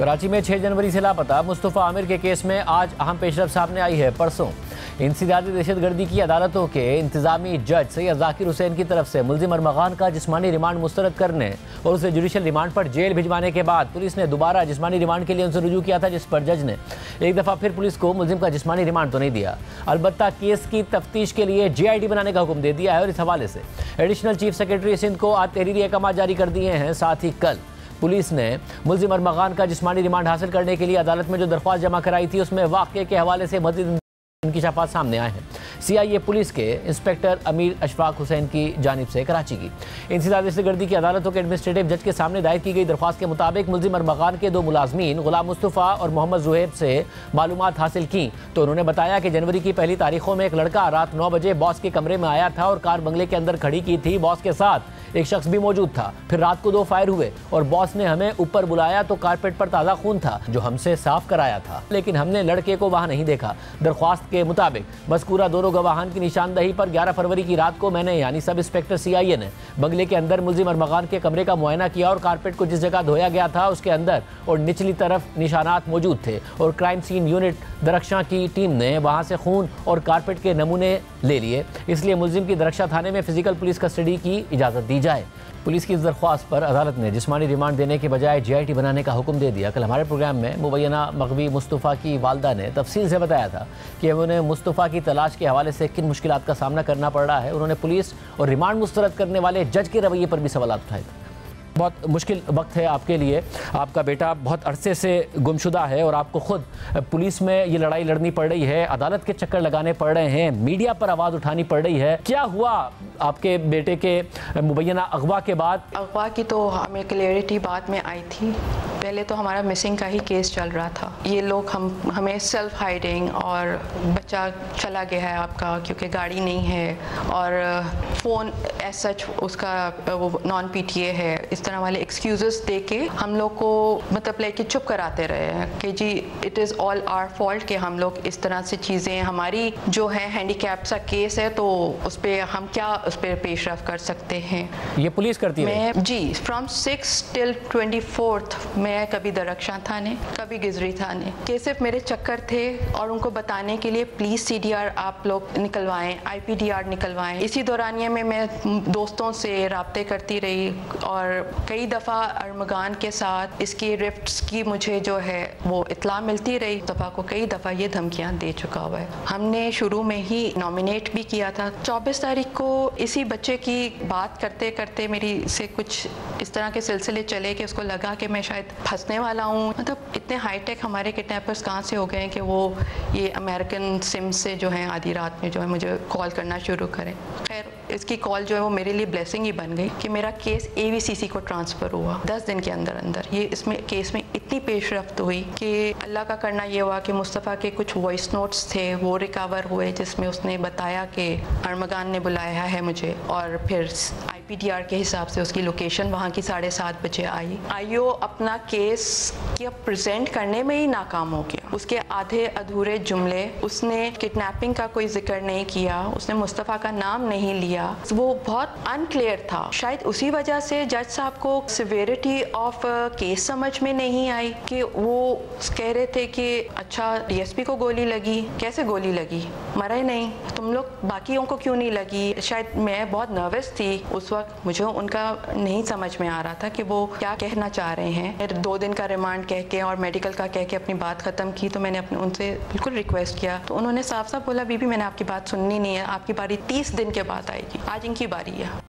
कराची में 6 जनवरी से लापता मुस्तफ़ा आमिर के केस में आज अहम पेशरफ सामने आई है। परसों इंसदादी दहशतगर्दी की अदालतों के इंतजामी जज सैयद जाकिर हुसैन की तरफ से मुल्जिम अरमगान का जिस्मानी रिमांड मुस्तरद करने और उसे जुडिशल रिमांड पर जेल भिजवाने के बाद पुलिस ने दोबारा जिस्मानी रिमांड के लिए उनसे रुजू किया था, जिस पर जज ने एक दफ़ा फिर पुलिस को मुल्जिम का जिस्मानी रिमांड तो नहीं दिया, अलबत्ता केस की तफ्तीश के लिए JID बनाने का हुक्म दे दिया है। और इस हवाले से एडिशनल चीफ सेक्रेटरी सिंध को आज तहरीरी अहकाम जारी कर दिए हैं। साथ ही कल पुलिस ने मुल्जिम अरमगान का जिस्मानी रिमांड हासिल करने के लिए अदालत में जो दरख्वास्त जमा कराई थी उसमें वाक़े के हवाले से मज़ीद इंकिशाफात सामने आए हैं। CIA पुलिस के इंस्पेक्टर अमीर अशफाक हुसैन की जानिब से कराची की इंसदादी दहशतगर्दी की अदालतों के एडमिनिस्ट्रेटिव जज के सामने दायर की गई दरख्वास्त के मुताबिक मुल्जिम अरमगान के 2 मुलाजमीन गुलाम मुस्तफ़ा और मोहम्मद ज़ुहैब से मालूमात हासिल की तो उन्होंने बताया कि जनवरी की पहली तारीखों में एक लड़का रात 9 बजे बॉस के कमरे में आया था और कार बंगले के अंदर खड़ी की थी। बॉस के साथ एक शख्स भी मौजूद था। फिर रात को 2 फायर हुए और बॉस ने हमें ऊपर बुलाया तो कारपेट पर ताज़ा खून था जो हमसे साफ कराया था, लेकिन हमने लड़के को वहाँ नहीं देखा। दरख्वास्त के मुताबिक मज़कूरा दोनों गवाहान की निशानदही पर 11 फरवरी की रात को मैंने यानी सब इंस्पेक्टर CIA ने बंगले के अंदर मुल्जिम अरमगान के कमरे का मुआयना किया और कारपेट को जिस जगह धोया गया था उसके अंदर और निचली तरफ निशानात मौजूद थे और क्राइम सीन यूनिट दरख्शां की टीम ने वहाँ से खून और कारपेट के नमूने ले लिए। इसलिए मुल्जिम की दरख्शां थाने में फिजिकल पुलिस कस्टडी की इजाज़त दी जाए। पुलिस की इस दरख्वास्त पर अदालत ने जिस्मानी रिमांड देने के बजाय JID बनाने का हुक्म दे दिया। कल हमारे प्रोग्राम में मुबैना मग़वी मुस्तफ़ा की वालदा ने तफसील से बताया था कि उन्हें मुस्तफ़ा की तलाश के हवाले से किन मुश्किलात का सामना करना पड़ रहा है। उन्होंने पुलिस और रिमांड मुस्तरद करने वाले जज के रवैये पर भी सवाल उठाए थे। बहुत मुश्किल वक्त है आपके लिए, आपका बेटा बहुत अरसे से गुमशुदा है और आपको खुद पुलिस में ये लड़ाई लड़नी पड़ रही है, अदालत के चक्कर लगाने पड़ रहे हैं, मीडिया पर आवाज़ उठानी पड़ रही है। क्या हुआ आपके बेटे के मुबैना अगवा के बाद? अगवा की तो हमें क्लियरिटी बाद में आई थी। पहले तो हमारा मिसिंग का ही केस चल रहा था। ये लोग हमें सेल्फ हाइडिंग और बच्चा चला गया है आपका क्योंकि गाड़ी नहीं है और फ़ोन एज सच उसका वो नॉन PTA है, इस तरह वाले एक्सक्यूज़ेस दे के हम लोग को मतलब लेके चुप कराते रहे हैं कि जी it is all our fault कि हम लोग इस तरह से चीज़ें, हमारी जो है हैंडीकैप सा केस है तो उस पर हम क्या उस पर पेशरफ कर सकते हैं। ये पुलिस करती है? मैं जी फ्रॉम 6 till 24 मैं कभी दरख्शां थाने कभी गिजरी थाने के सिर्फ मेरे चक्कर थे और उनको बताने के लिए प्लीज़ CDR आप लोग निकलवाएं, IPDR निकलवाएं। इसी दौरानिए में मैं दोस्तों से राब्ते करती रही और कई दफ़ा अरमगान के साथ इसकी रिफ्ट्स की मुझे जो है वो इत्ला मिलती रही। दफ़ा को कई दफ़ा ये धमकियाँ दे चुका हुआ है। हमने शुरू में ही नॉमिनेट भी किया था। 24 तारीख को इसी बच्चे की बात करते करते मेरी से कुछ इस तरह के सिलसिले चले कि उसको लगा कि मैं शायद फंसने वाला हूँ। मतलब इतने हाईटेक हमारे किडनैपर्स कहाँ से हो गए हैं कि वो ये अमेरिकन सिम से जो है आधी रात में जो है मुझे कॉल करना शुरू करें। खैर इसकी कॉल जो है वो मेरे लिए ब्लेसिंग ही बन गई कि मेरा केस AVCC को ट्रांसफ़र हुआ 10 दिन के अंदर अंदर। ये इसमें केस में इतनी पेशरफ्त हुई कि अल्लाह का करना ये हुआ कि मुस्तफ़ा के कुछ वॉइस नोट्स थे वो रिकवर हुए जिसमें उसने बताया कि अरमगान ने बुलाया है मुझे और फिर IPDR के हिसाब से उसकी लोकेशन वहाँ की 7:30 बजे आई। IO अपना केस क्या प्रेजेंट करने में ही नाकाम हो गया। उसके आधे अधूरे जुमले, उसने किडनैपिंग का कोई जिक्र नहीं किया, उसने मुस्तफ़ा का नाम नहीं लिया, वो बहुत अनक्लियर था। शायद उसी वजह से जज साहब को सिवियरिटी ऑफ केस समझ में नहीं आई कि वो कह रहे थे कि अच्छा DSP को गोली लगी, कैसे गोली लगी, मरा ही नहीं, तुम लोग बाकियों को क्यों नहीं लगी। शायद मैं बहुत नर्वस थी उस वक्त, मुझे उनका नहीं समझ में आ रहा था कि वो क्या कहना चाह रहे हैं। फिर 2 दिन का रिमांड कह के और मेडिकल का कह के अपनी बात ख़त्म की तो मैंने अपने उनसे बिल्कुल रिक्वेस्ट किया तो उन्होंने साफ साफ बोला बीबी मैंने आपकी बात सुननी नहीं है, आपकी बारी 30 दिन के बाद आएगी, आज इनकी बारी है।